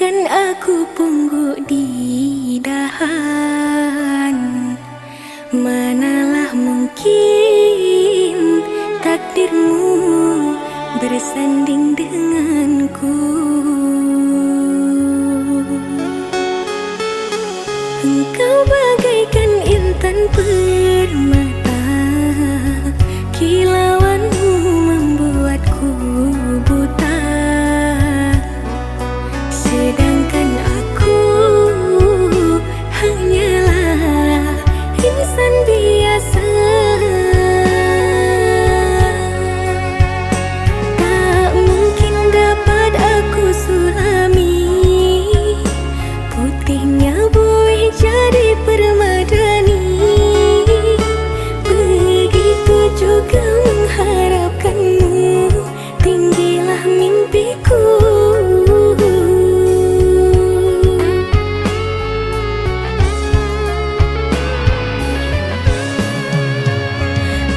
Biarkan aku pungguk di dahan. Manalah mungkin takdirmu bersanding denganku. Engkau bagaikan intan permata, kilauanmu membuatku buta. Sedangkan aku hanyalah insan biasa. Tak mungkin dapat aku sulami putihnya buih jadi permadani. Begitu juga mengharapkanmu, tinggilah mimpiku.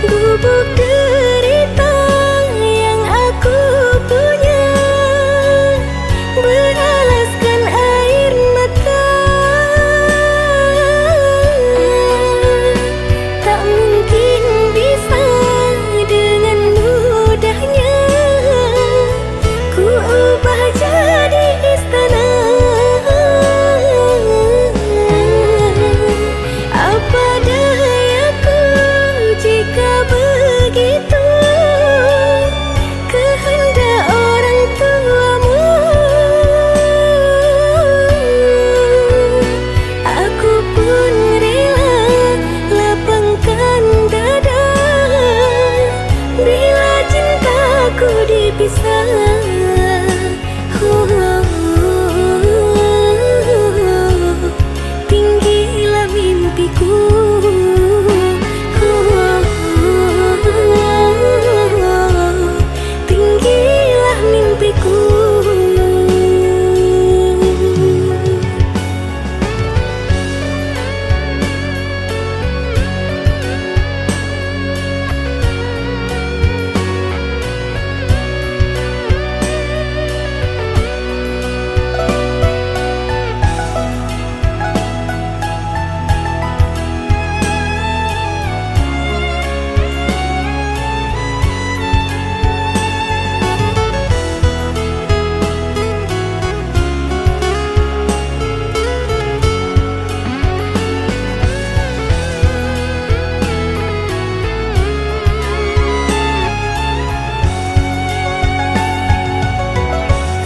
Gubuk derita yang aku punya beralaskan air mata. Tak mungkin bisa dengan mudahnya ku ubah jadi istana. Apa dayaku jika begitu kehendak orang tuamu. Aku pun rela lapangkan dada bila cintaku dipisah. Tinggilah mimpiku. Tinggilah mimpiku.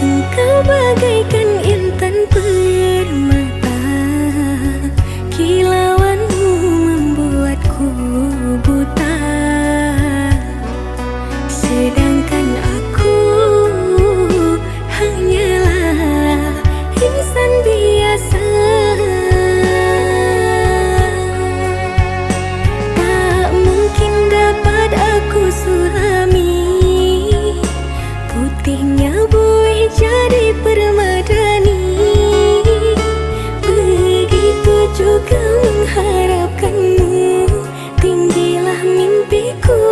Engkau bagaikan intan permata, kilauanmu membuatku buta. Sedangkan aku hanyalah insan biasa. Tak mungkin dapat aku sulami putihnya buih jadi permadani. Begitu juga mengharapkanmu, tinggilah mimpiku.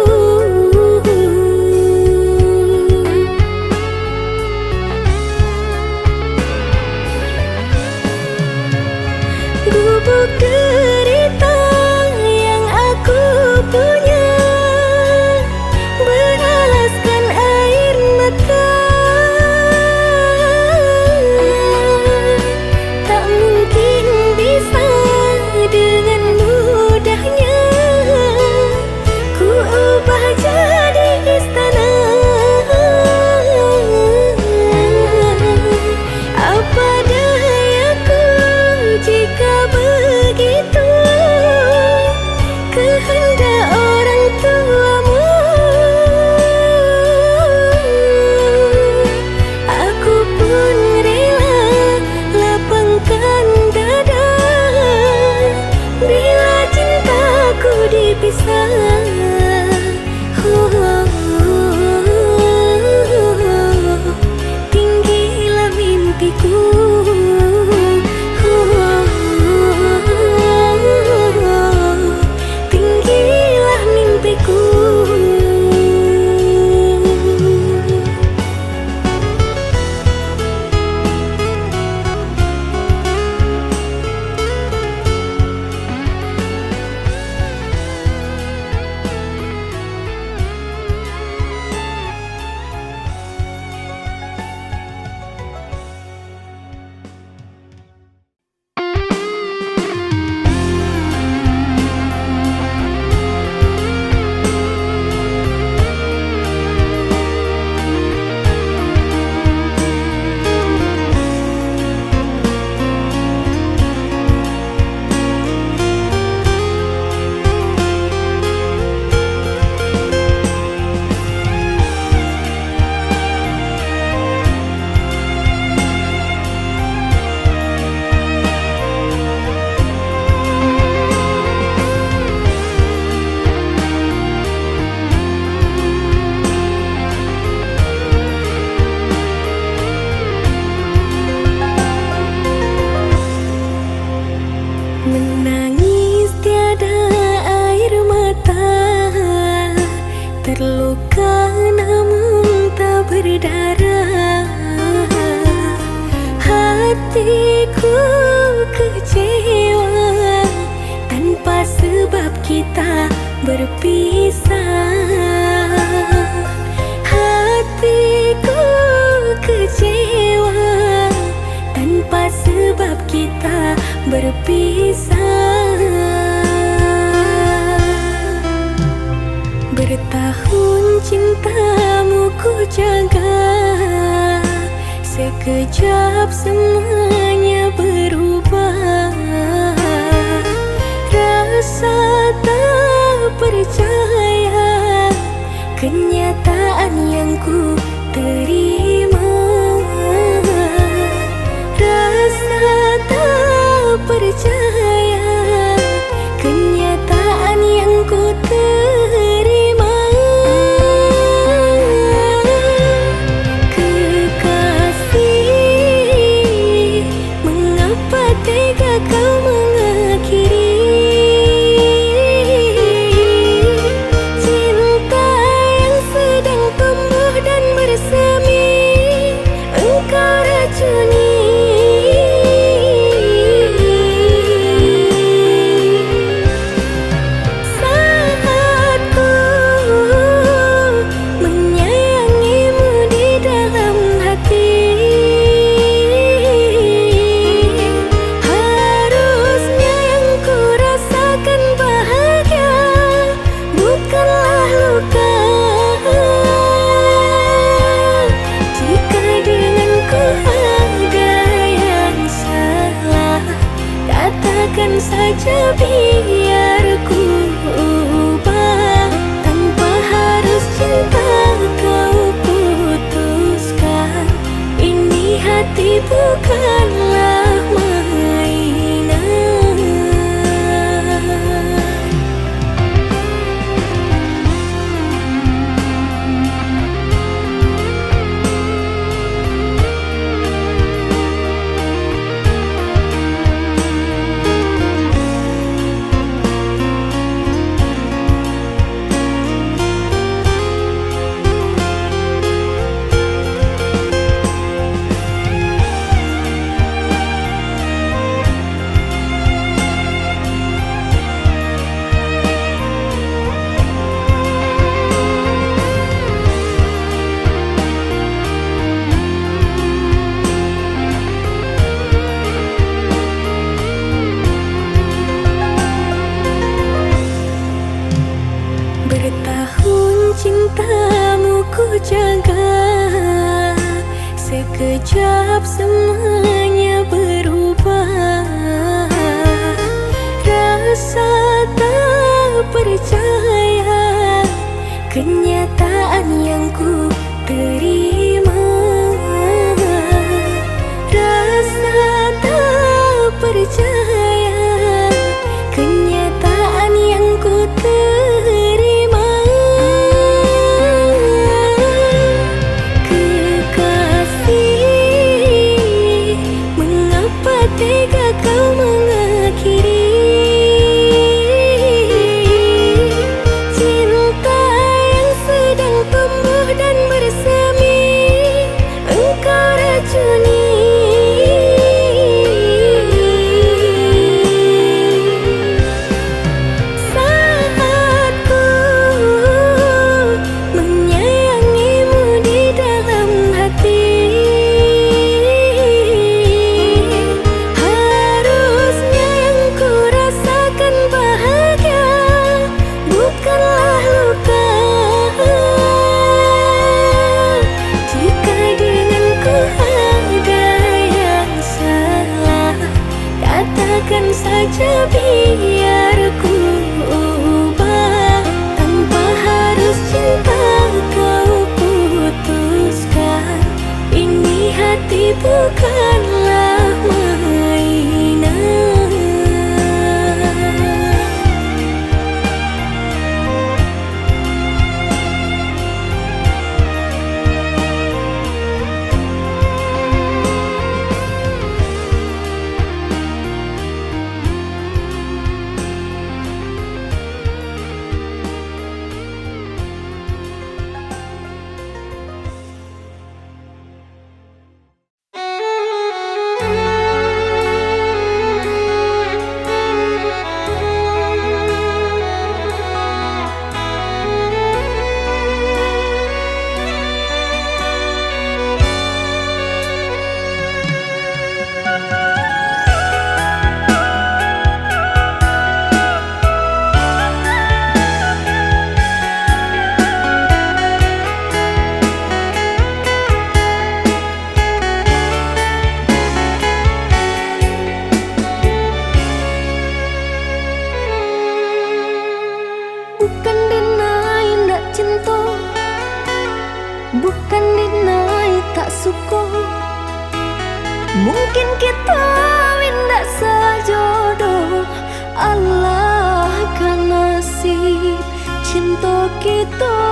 Gubuk derita yang aku punya beralaskan air mata. Tak mungkin bisa dengan mudahnya ku ubah jadi istana. Apa dayaku jika begitu Menangis tiada air mata, terluka namun tak berdarah. Hatiku kecewa tanpa sebab kita berpisah. Hatiku kecewa tanpa sebab kita berpisah. Bertahun cintamu ku jaga, sekejap semuanya berubah. Rasa tak percaya kenyataan yang ku terima. Rasa tak percaya kenyataan yang ku terima. Kekasih, mengapa tega kau mengakhiri cinta yang sedang tumbuh dan bersemi? Engkau racuni. Katakan saja biar ku ubah, tanpa harus cinta kau putuskan. Ini hati bukanlah mainan. Bertahun cintamu ku jaga, sekejap semuanya berubah. Rasa tak percaya kenyataan yang ku terima. Rasa tak percaya kenyataan yang ku terima. Kekasih, mengapa tega kau mengakhiri cinta yang sedang tumbuh dan bersemi? Engkau racuni. Katakan saja biar ku ubah, tanpa harus cinta kau putuskan. Ini hati bukanlah mainan. kita windak sejodoh, Allah kan nasib cinta kita.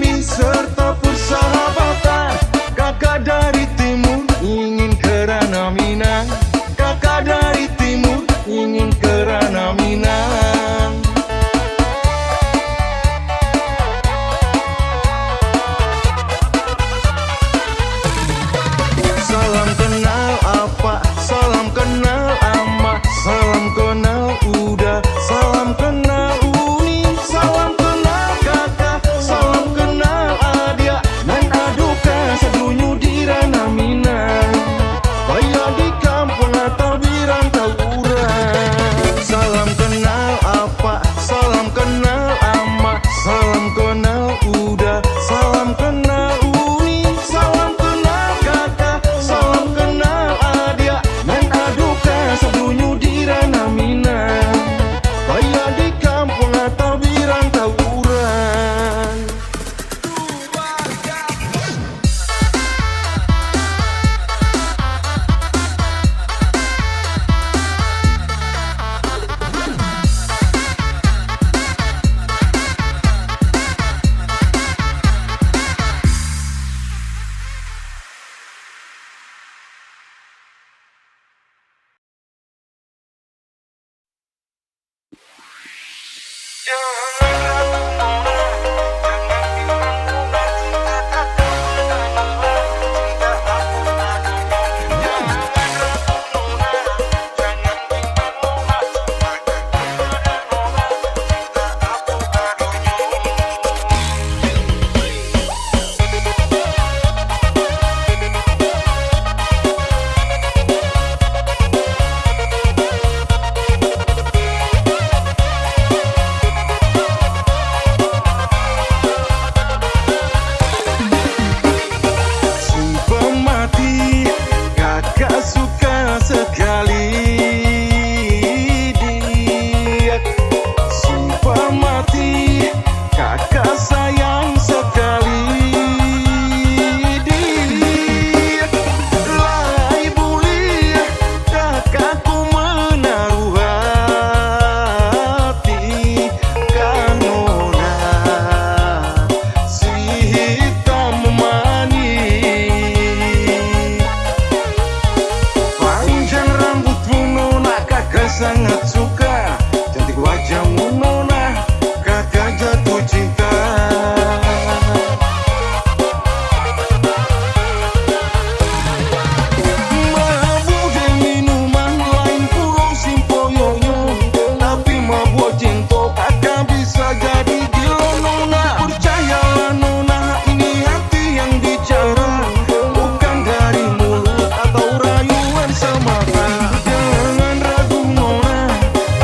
bumi serta persahabatan. Kakak dari timur ingin kerana Minang, kakak dari timur ingin kerana Minang. Salam kenal apa, salam kenal ama, salam kenal uda, salam kenal uni, salam kenal kakak, salam kenal adia, nan aduka sedunyu di ranah Minang, bayar di kampung atau di rantau urang. Salam kenal apa, salam kenal ama, salam kenal uda, salam kenal uni, salam kenal kakak, salam kenal adia, nan aduka sedunyu di ranah Minang, bayar di kampung atau di rantau urang. Sumpah mati, kakak suka sekali dia. Sumpah mati, kakak sayang sekali dia. Lai buli, kakakku menaruh hati kanona si hitam manis. Panjang rambutmu nona, kakak sangat suka. Cantik wajahmu nona, kakak jatuh cinta. Mabuk dan minuman lain pulau simpoyoyo, tapi mabuk cinta kakak bisa jadi gila nona. Percayalah nona, ini hati yang bicara, bukan dari mulut atau rayuan semata. Jangan ragu nona,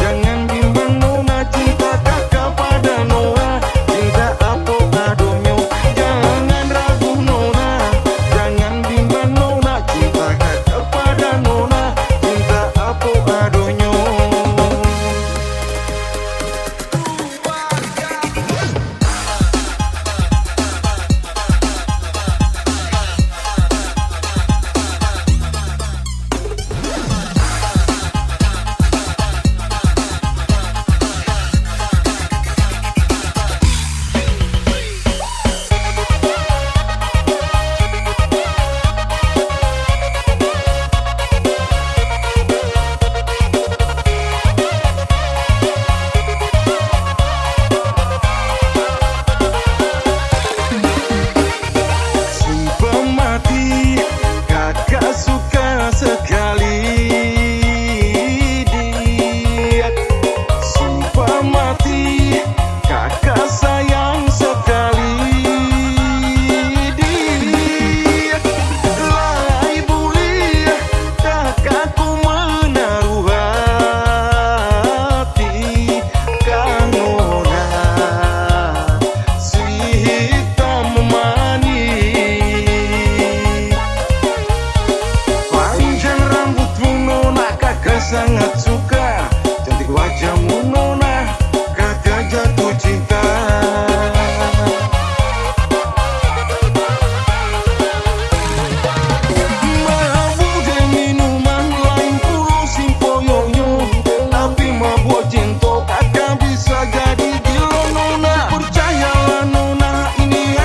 jangan bimbang nona, cinta kakak pada nona, cinta apa adonyo. Jangan ragu nona, jangan bimbang nona, cinta kakak pada nona, cinta apa adonyo. Sumpah mati, kakak suka sekali dia. Sumpah mati, kakak sayang sekali dia. Lai buli, kakakku menaruh hati kanona si hitam manis. Panjang rambutmu nona, kakak sangat suka. Cantik wajahmu nona, kakak jatuh cinta. Mabuk dan minuman lain pulau simpoyoyo, tapi mabuk cinta kakak bisa jadi gila nona. Percayalah nona, ini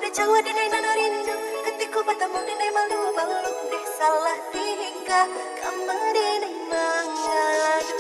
udah jauh denai nana rindu, ketika bertemu denai malu-malu deh salah tingkah, kamu denai mengadu.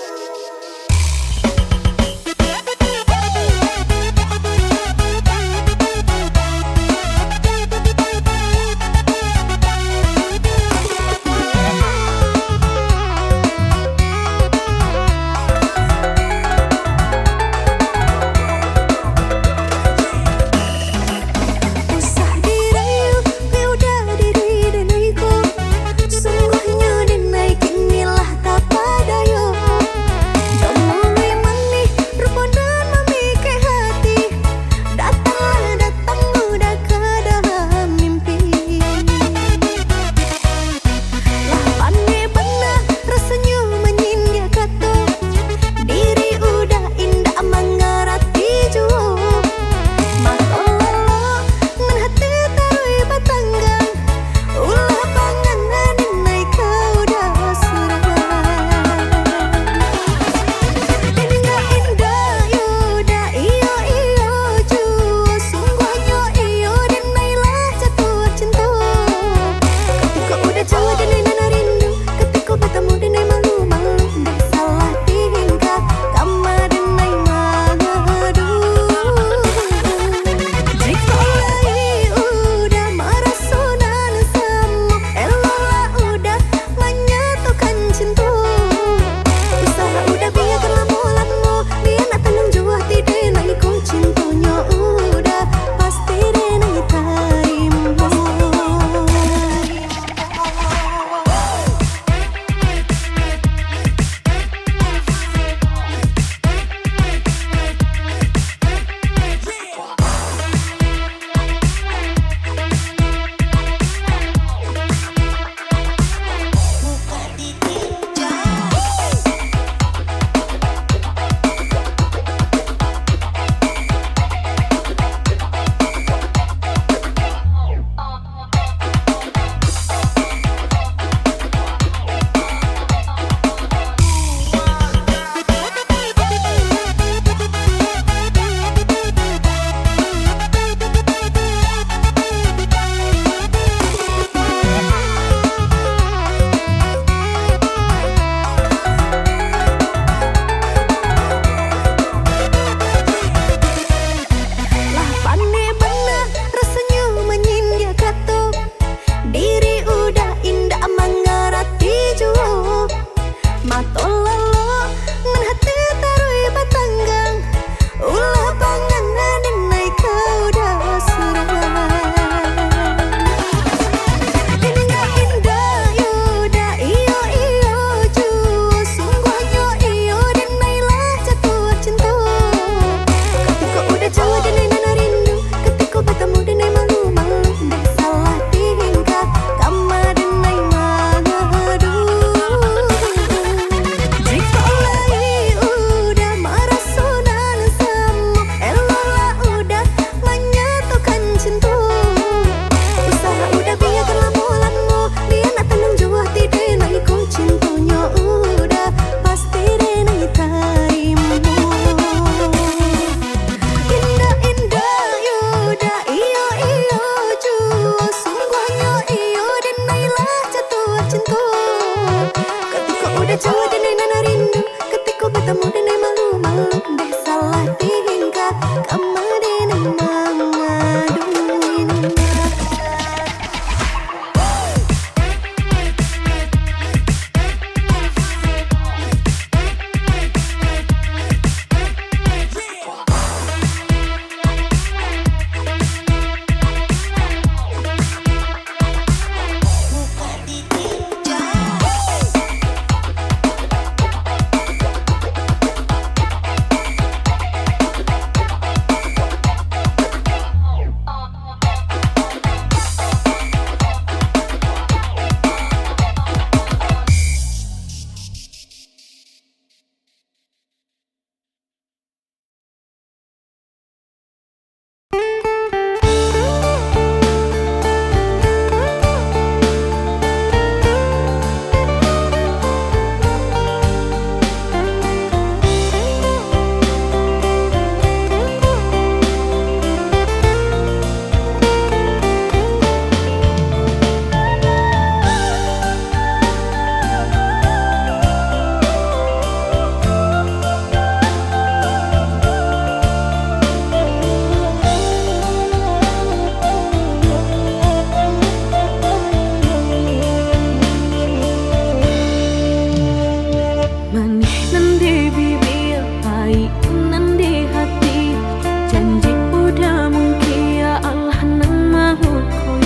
Nandi bibir baik nandi hati, janji udah mungkin ya Allah nan makhluk koi.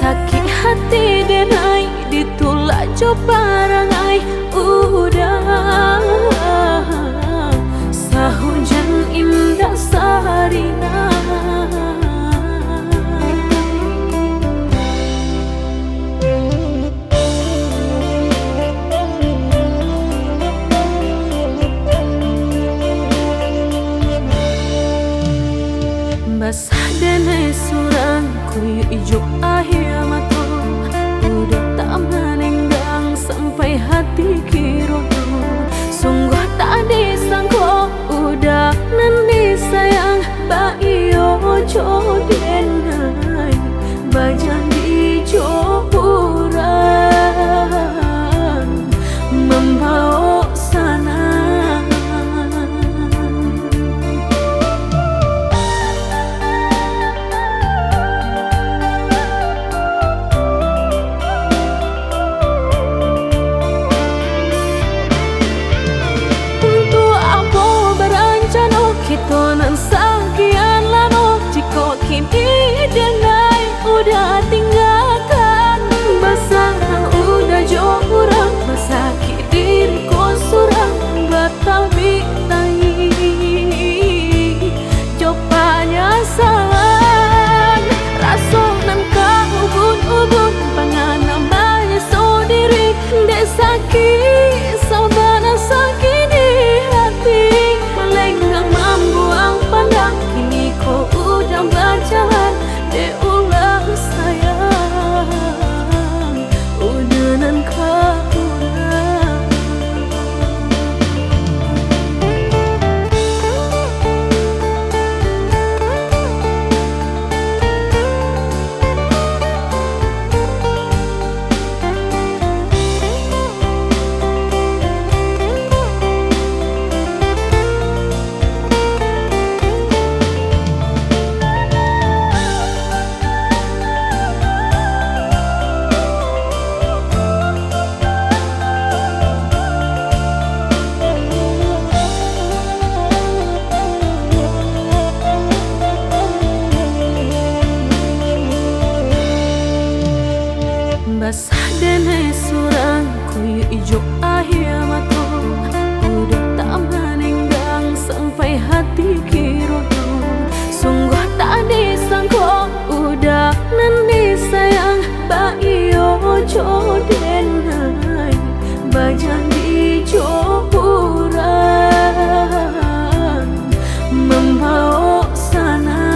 Sakit hati denai ditolak coba rangai udah. Sahujan indah sarina, basah denai surang kuyu ijo akhir mato, udah tak menenggang sampai hati kiroto. Sungguh tak disangko udah nandi sayang baio jodenai bajan di joburan membawa sana. Kitonan sakian lano jika kini denai udah tinggalkan. Basah udah jauh kurang basaki diriku surang batawi tai. Jopanya salah rasonan kau ubun-ubun pangan namanya sendiri desaki saudara sakit di hati. Melenggang membuang pandang kini kau udah berjalan deh ulang sayang udah nan kau basah denai surang kuyu ijo akhir mato, udah tak menenggang sampai hati kiroto. Sungguh tak disangko udah nandi sayang baio jodenai bajan di joburan membawa sana.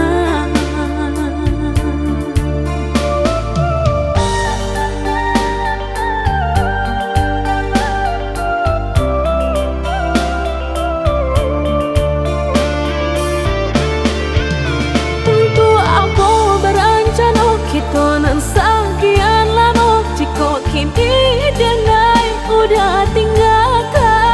Kitonan sakian lano jika kini denai udah tinggalkan.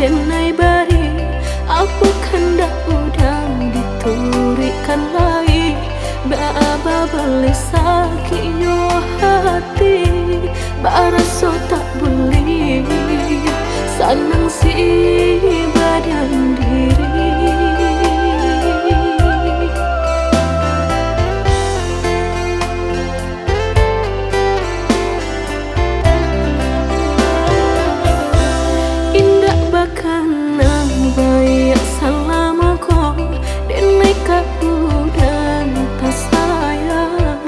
denai bari apa kandak udang diturikan lai Baba balik sakit yo hati Baraso tak boleh Sanang si badan diri Indah bakanang bayak salamaku denai kapudan tak sayang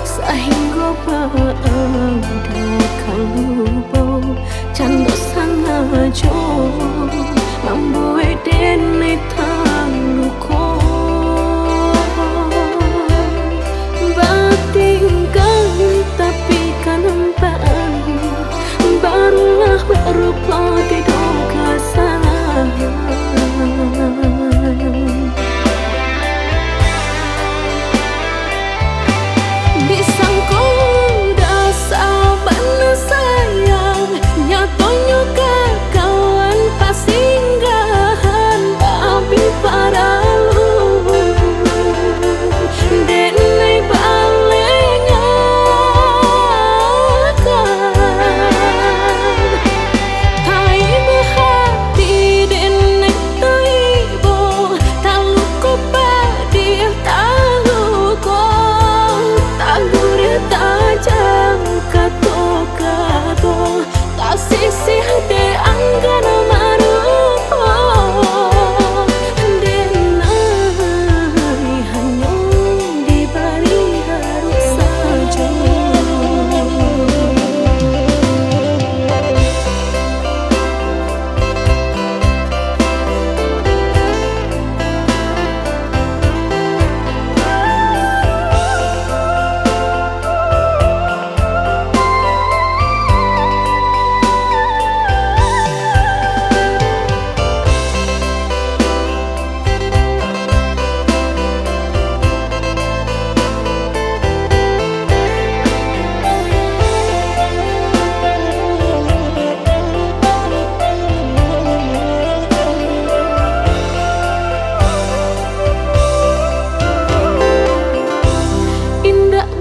sehingga pada lupa canda sangajo membuat denai taluko batingkan tapi kanempaan barulah berupa tidak kesalahan disangko dasar benar sayang nyatonya kawan pasinggahan tapi paralu denai balenya tai hati denai taibo taluko padir taluko taguria tajam kato tak sisih de anggana marupo denai hanya diberi harus saja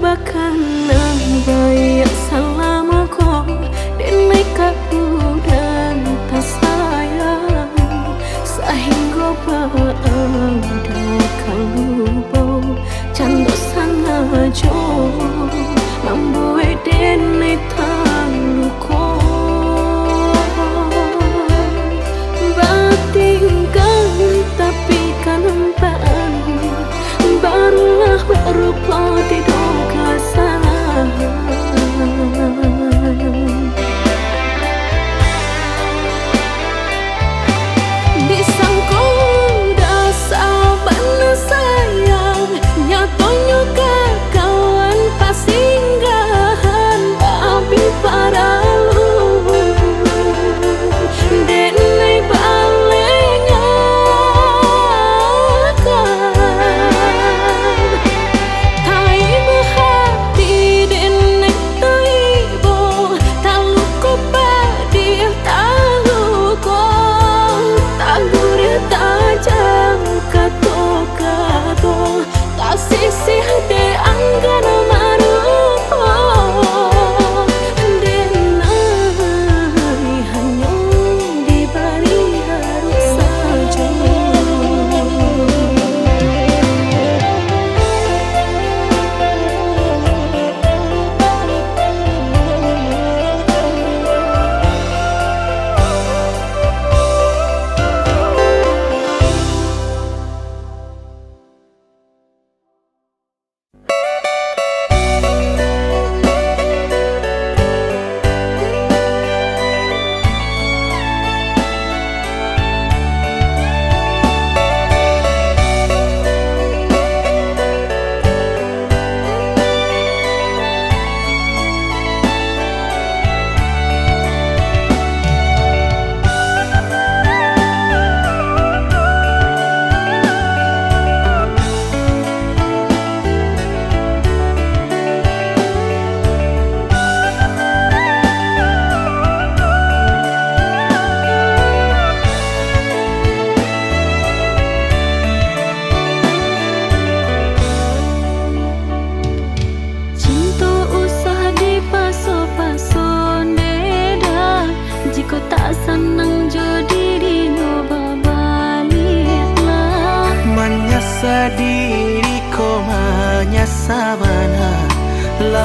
bakanang bayak salamaku denai kapudan tak sayang sehingga pada lupa canda sangajo membuat denai taluko batingkan tapi kanempaan barulah berupa tidak kesalahan disangko dasar benar sayang nyatonya kawan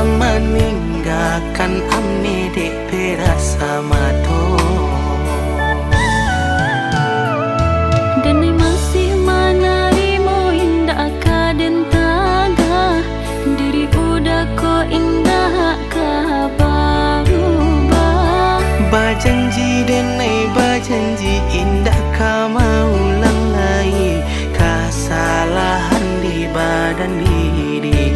meninggalkan amne dek perasa mato. Denai masih menerima indah kaden taga, diri udah ko indah kabarubah. Bajanji denai bajanji indah ka mau ulang lagi kesalahan di badan diri.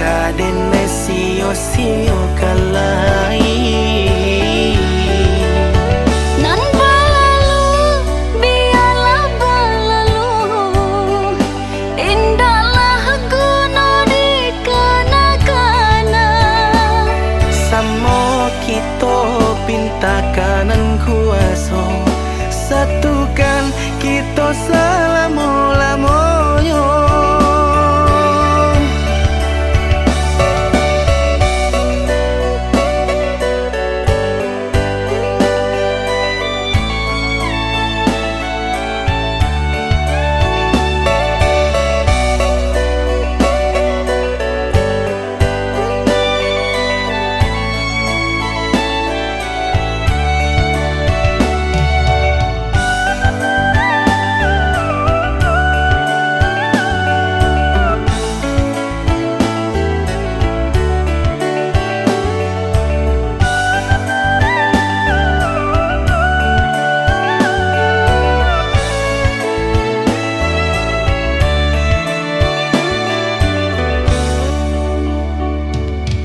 Kaden sio kalai Nan balalu biarlah balalu, indahlah guna di kana-kana. Samo kita pinta kanan kuaso, satukan kita selamo-lamoyo.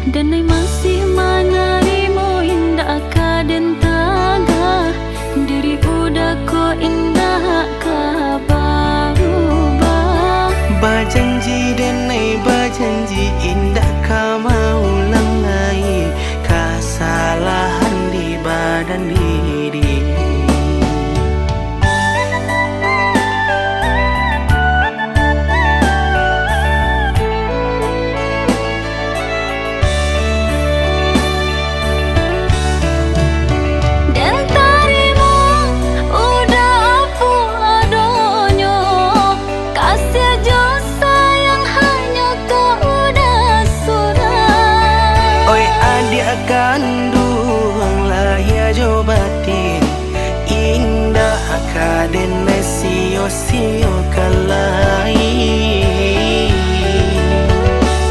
Denai masih menerima indah kaden taga, diri udah ko indah kabarubah. Bajanji denai bajanji indah ka mau ulang lagi kesalahan di badan diri. Kaden sio kalai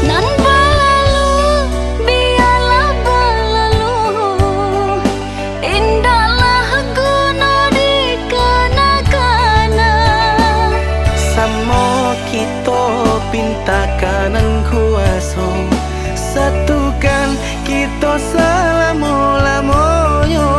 Nan balalu biarlah balalu, indahlah guna di kana-kana. Samo kita pinta kanan kuaso, satukan kita selamo-lamoyo.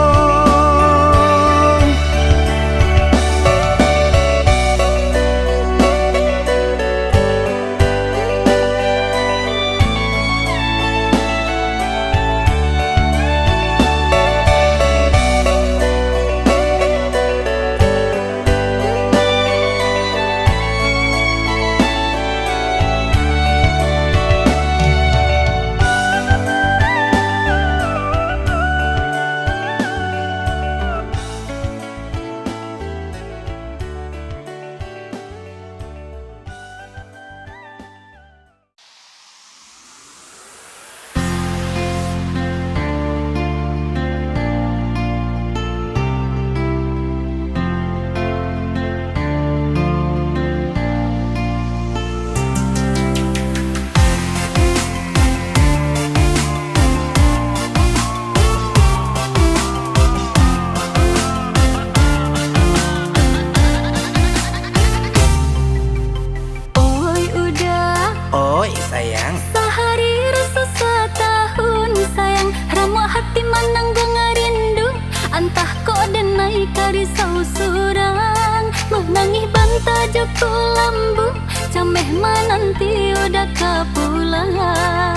risau surang menangis banta joko lambu cameh nanti udah kepulangan.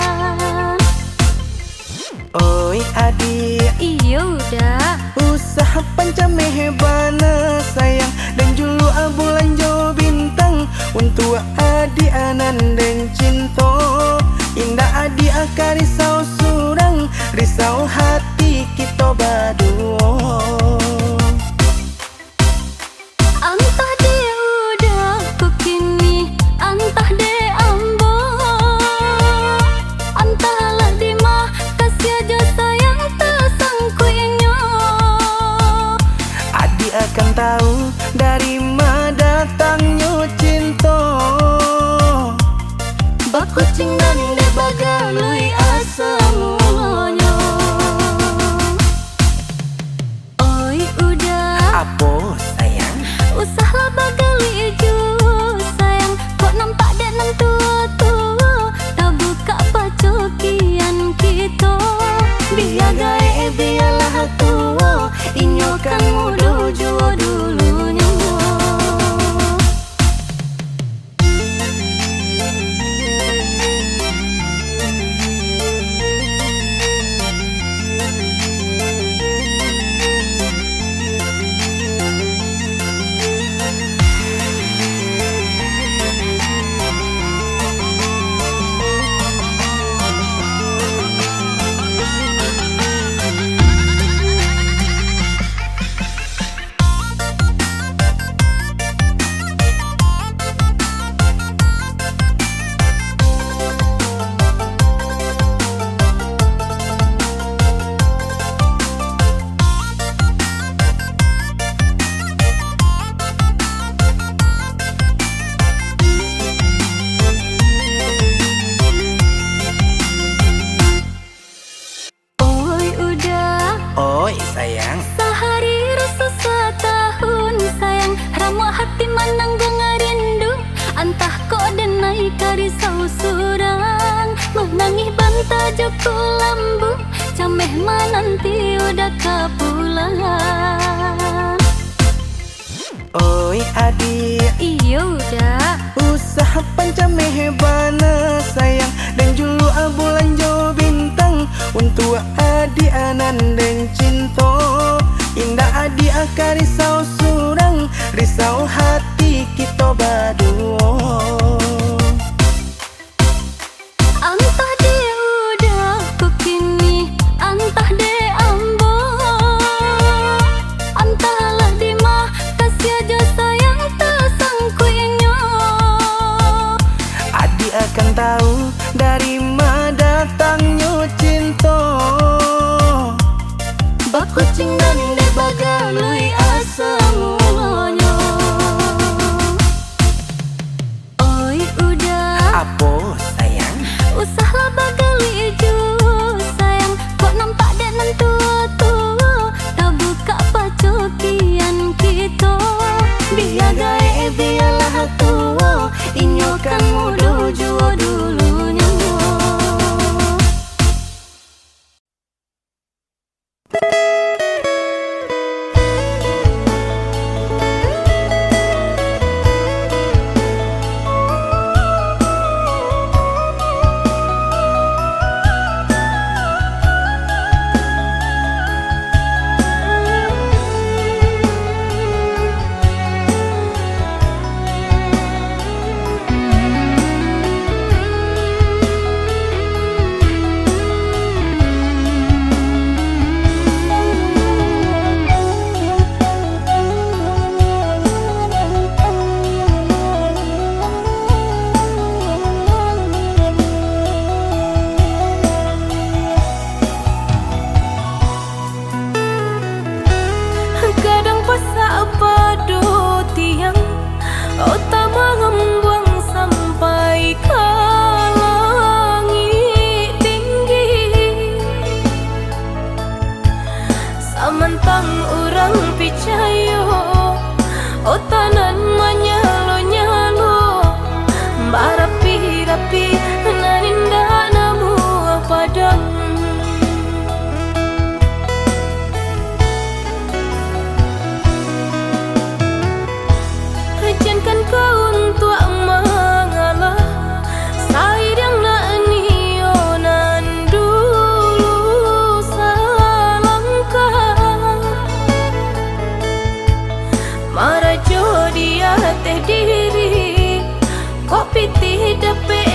Oi adik, Iya udah. usaha pancameh bana sayang dan julu bulan jo bintang untuk adik anan dan cinta. Indah adik akan risau surang, risau hati kita berdua. Antah dia udah kukini, antah dia ambo, antahlah di mah kasih aja sayang tersangkuinyo. Adik akan tahu dari mana datangnya cinta. Bakucing dan de bagalui asamunyo. Oi udah, Apa sayang? usahlah bagali ju sayang. Kok nampak dek nan tua-tua, tak buka pacokian kita. Biar gae biarlah tua, inyo kan muda jua dulunya. Oi udah, Oi sayang, sehari rasa setahun sayang. Ramu hati menanggung rindu, antah kok denai karisau surang. Menangih banta joko lambu, cameh nanti udah kepulangan. oi adik, Iya udah. usaha pancameh bana sayang dan julu bulan jo bintang untuk adik anan dan cinta. Indah adik akan risau surang, risau hati kita berdua. Antah dia udah kukini, antah dia ambo, antahlah di mah kasih aja sayang tersangkuinyo. Adik akan tahu dari mana datangnya cinta. Bakucing dan de bagalui asamunyo. Oi udah, Apa sayang? usahlah bagali ju sayang. Kok nampak dek nan tua-tua, tak buka pacokian kita. Biar gae biarlah tua, inyo kan muda jua dulunya. Izinkan kau untuk Marajo dia teh diri kopi tih depe